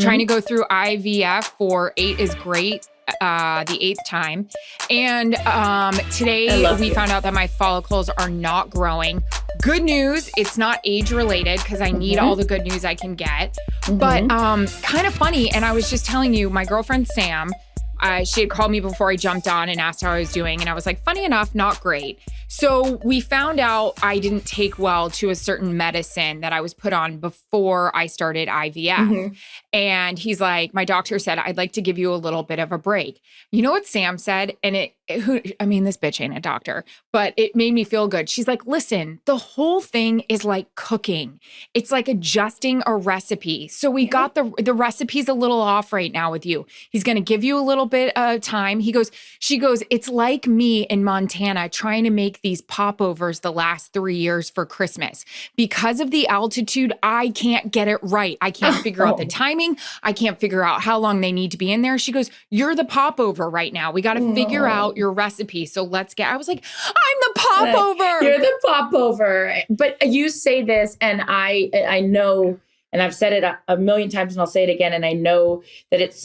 trying to go through IVF for 8 is great. The 8th time. And today we found out that my follicles are not growing. Good news, it's not age related because I need all the good news I can get. But kind of funny. And I was just telling you, my girlfriend Sam, she had called me before I jumped on and asked how I was doing. And I was like, funny enough, not great. So we found out I didn't take well to a certain medicine that I was put on before I started IVF. And he's like, my doctor said, I'd like to give you a little bit of a break. You know what Sam said? And this bitch ain't a doctor, but it made me feel good. She's like, listen, the whole thing is like cooking. It's like adjusting a recipe. So we got the recipe's a little off right now with you. He's going to give you a little bit of time. She goes, it's like me in Montana trying to make these popovers the last 3 years for Christmas. Because of the altitude, I can't get it right. I can't figure out the timing. I can't figure out how long they need to be in there. She goes, you're the popover right now. We got to figure out your recipe. So I was like, I'm the popover. You're the popover. But you say this, and I know, and I've said it a million times and I'll say it again. And I know that it's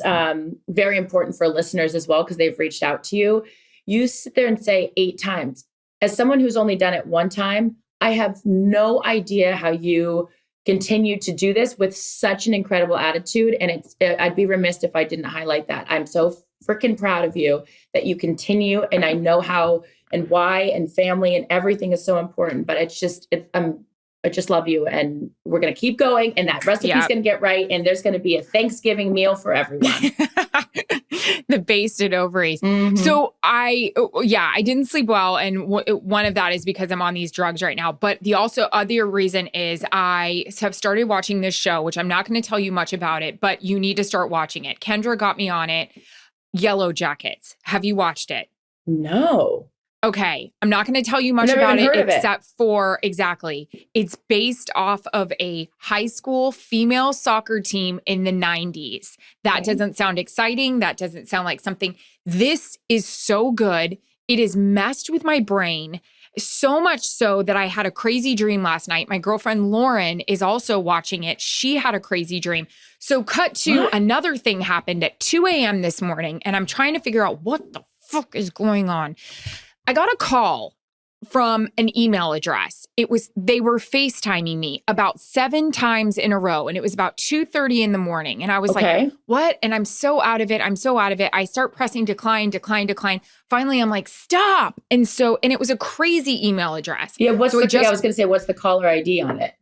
very important for listeners as well, because they've reached out to you. You sit there and say 8 times. As someone who's only done it 1 time, I have no idea how you continue to do this with such an incredible attitude. And I'd be remiss if I didn't highlight that. I'm so freaking proud of you that you continue. And I know how and why, and family and everything is so important, but I just love you, and we're going to keep going, and that recipe's going to get right. And there's going to be a Thanksgiving meal for everyone. The basted ovaries. So I didn't sleep well. And one of that is because I'm on these drugs right now. But the other reason is I have started watching this show, which I'm not going to tell you much about it, but you need to start watching it. Kendra got me on it. Yellow Jackets. Have you watched it? No. Okay, I'm not going to tell you much about it except for it's based off of a high school female soccer team in the 90s. That doesn't sound exciting. That doesn't sound like something. This is so good. It has messed with my brain so much so that I had a crazy dream last night. My girlfriend Lauren is also watching it. She had a crazy dream. So cut to another thing happened at 2 a.m. this morning, and I'm trying to figure out what the fuck is going on. I got a call from an email address. They were FaceTiming me about 7 times in a row, and it was about 2:30 in the morning. And I was like, what? And I'm so out of it. I start pressing decline. Finally, I'm like, stop. And it was a crazy email address. Yeah. I was going to say, what's the caller ID on it?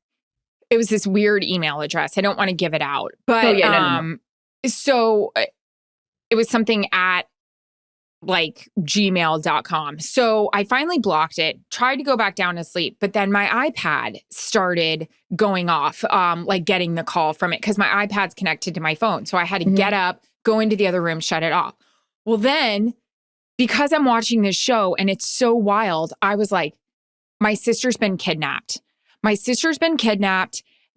It was this weird email address. I don't want to give it out, but, no. So it was something at like gmail.com. So I finally blocked it, tried to go back down to sleep, but then my iPad started going off, like getting the call from it, because my iPad's connected to my phone. So I had to get up, go into the other room, shut it off. Well, then because I'm watching this show and it's so wild, I was like, my sister's been kidnapped.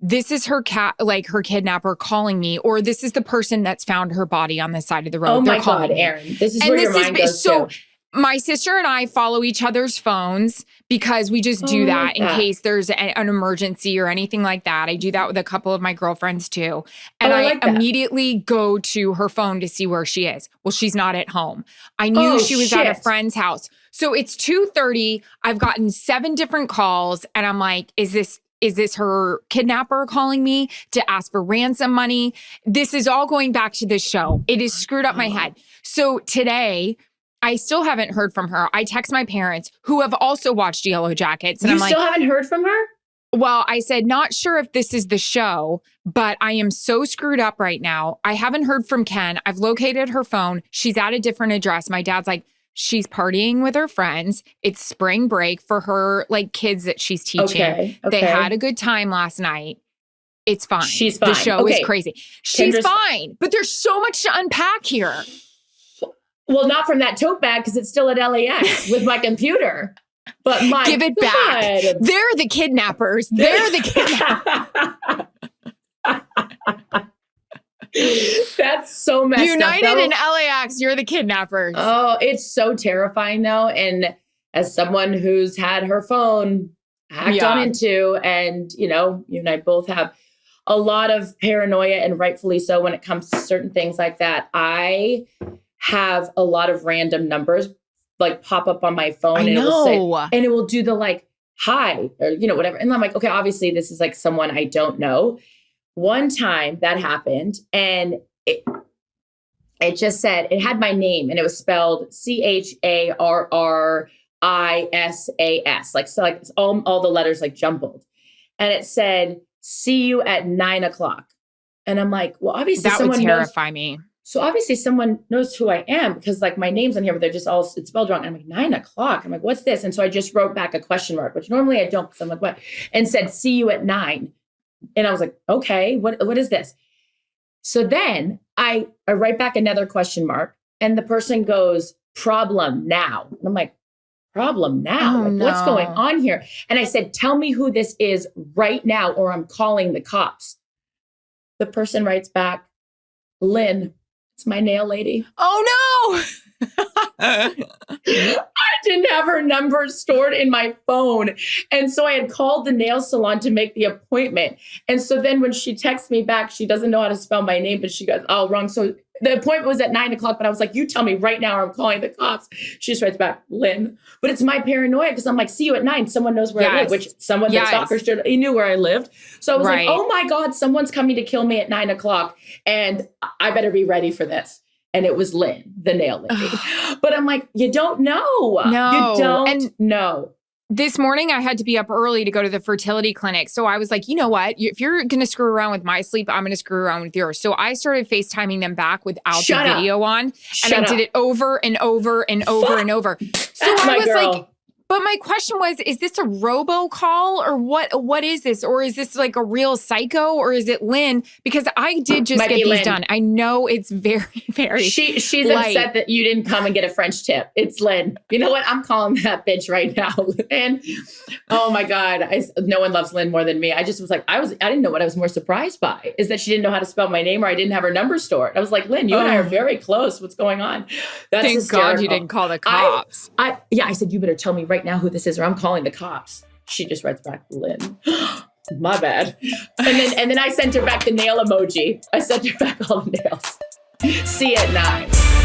This is her her kidnapper calling me, or this is the person that's found her body on the side of the road. Oh my God, Erin. This is where your mind goes to. My sister and I follow each other's phones because we just do that in case there's an emergency or anything like that. I do that with a couple of my girlfriends too. And I immediately go to her phone to see where she is. Well, she's not at home. I knew she was at a friend's house. So it's 2:30. I've gotten 7 different calls, and I'm like, is this her kidnapper calling me to ask for ransom money? This is all going back to this show. It has screwed up my head. So today, I still haven't heard from her. I text my parents, who have also watched Yellow Jackets. And I'm like, you still haven't heard from her? Well, I said, not sure if this is the show, but I am so screwed up right now. I haven't heard from Ken. I've located her phone. She's at a different address. My dad's like, she's partying with her friends. It's spring break for her kids that she's teaching. Okay. They had a good time last night. It's fine. She's fine. The show is crazy. She's fine. But there's so much to unpack here. Well, not from that tote bag, because it's still at LAX with my computer. But give it back. They're the kidnappers. That's so messed United up. in LAX, you're the kidnappers. Oh, it's so terrifying though. And as someone who's had her phone hacked on into, and you and I both have, a lot of paranoia, and rightfully so when it comes to certain things like that. I have a lot of random numbers like pop up on my phone, and it will do the like, hi, or, you know, whatever. And I'm like, okay, obviously this is like someone I don't know. One time that happened, and it just said, it had my name, and it was spelled CHARRISAS, like, so like all the letters like jumbled. And it said, see you at 9:00. And I'm like, well, obviously that someone would terrify knows, me. So obviously someone knows who I am, because like my name's on here, but they're just all, it's spelled wrong. And I'm like, 9:00. I'm like, what's this? And so I just wrote back a question mark, which normally I don't, because I'm like, what? And said, see you at 9. And I was like, okay, what is this? So then I write back another question mark, and the person goes, problem now. And I'm like, problem now? Oh, like, no. What's going on here? And I said, tell me who this is right now, or I'm calling the cops. The person writes back, Lynn, it's my nail lady. Oh, no. I didn't have her number stored in my phone. And so I had called the nail salon to make the appointment. And so then when she texts me back, she doesn't know how to spell my name, but she goes, oh, wrong. So the appointment was at 9:00, but I was like, you tell me right now, or I'm calling the cops. She just writes back, Lynn. But it's my paranoia, because I'm like, see you at 9. Someone knows where I live, which someone that stalker stood, he knew where I lived. So I was like, oh my God, someone's coming to kill me at 9:00, and I better be ready for this. And it was Lynn, the nail lady. But I'm like, you don't know. No. You don't know. This morning, I had to be up early to go to the fertility clinic. So I was like, you know what? If you're going to screw around with my sleep, I'm going to screw around with yours. So I started FaceTiming them back without the video on. And I did it over and over and over and over. So I was like, but my question was, is this a robocall, or what is this? Or is this like a real psycho, or is it Lynn? Because I did just get these done. I know it's very, very She's light. upset that you didn't come and get a French tip. It's Lynn. You know what? I'm calling that bitch right now. And oh my God, no one loves Lynn more than me. I just was like, I didn't know what I was more surprised by, is that she didn't know how to spell my name, or I didn't have her number stored. I was like, Lynn, you and I are very close. What's going on? That's Thank God you didn't call the cops. I said, you better tell me right now who this is, or I'm calling the cops. She just writes back, Lynn. My bad. And then I sent her back the nail emoji. I sent her back all the nails. See you at 9.